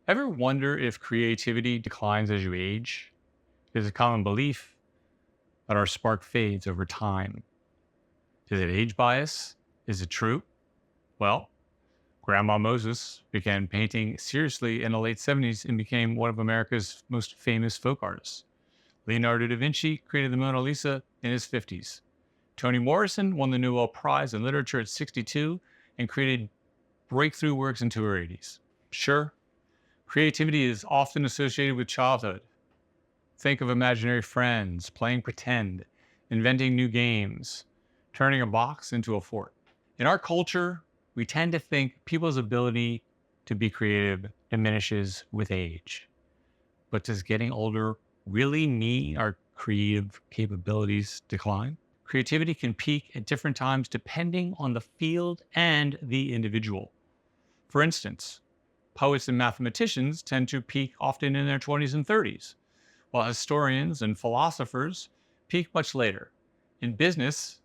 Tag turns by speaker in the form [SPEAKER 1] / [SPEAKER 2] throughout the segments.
[SPEAKER 1] Ever wonder if creativity declines as you age? There's a common belief that our spark fades over time. Is it age bias? Is it true? Well, Grandma Moses began painting seriously in the late 70s and became one of America's most famous folk artists. Leonardo da Vinci created the Mona Lisa in his 50s. Toni Morrison won the Nobel Prize in Literature at 62 and created breakthrough works into her 80s. Sure, creativity is often associated with childhood. Think of imaginary friends, playing pretend, inventing new games, turning a box into a fort. In our culture, we tend to think people's ability to be creative diminishes with age. But does getting older really mean our creative capabilities decline? Creativity can peak at different times depending on the field and the individual. For instance, poets and mathematicians tend to peak often in their 20s and 30s, while historians and philosophers peak much later. In business,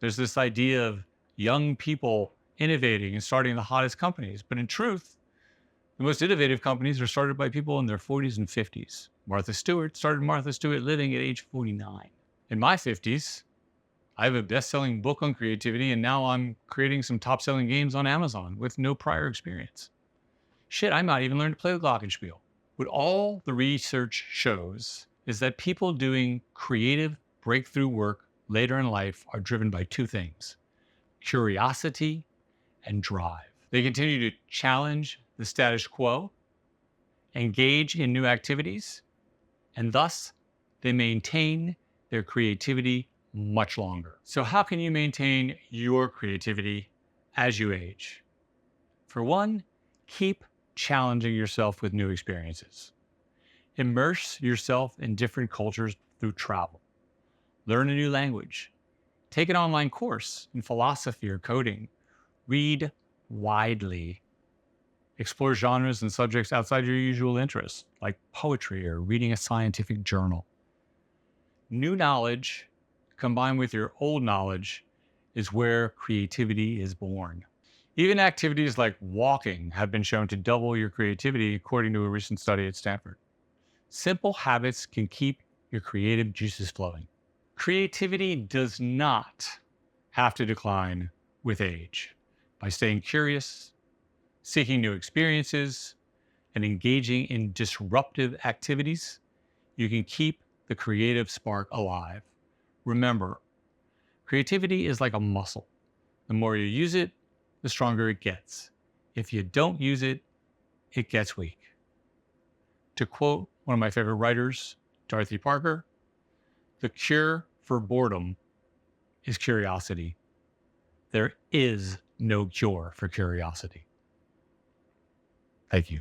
[SPEAKER 1] there's this idea of young people innovating and starting the hottest companies. But in truth, the most innovative companies are started by people in their 40s and 50s. Martha Stewart started Martha Stewart Living at age 49. In my 50s, I have a best-selling book on creativity, and now I'm creating some top-selling games on Amazon with no prior experience. Shit, I might even learn to play the glockenspiel. What all the research shows is that people doing creative breakthrough work later in life are driven by two things: curiosity and drive. They continue to challenge the status quo, engage in new activities, and thus they maintain their creativity much longer. So, how can you maintain your creativity as you age? For one, keep challenging yourself with new experiences. Immerse yourself in different cultures through travel. Learn a new language. Take an online course in philosophy or coding. Read widely. Explore genres and subjects outside your usual interests, like poetry or reading a scientific journal. New knowledge combined with your old knowledge is where creativity is born. Even activities like walking have been shown to double your creativity, according to a recent study at Stanford. Simple habits can keep your creative juices flowing. Creativity does not have to decline with age. By staying curious, seeking new experiences, and engaging in disruptive activities, you can keep the creative spark alive. Remember, creativity is like a muscle. The more you use it, the stronger it gets. If you don't use it, it gets weak. To quote one of my favorite writers, Dorothy Parker, the cure for boredom is curiosity. There is no cure for curiosity. Thank you.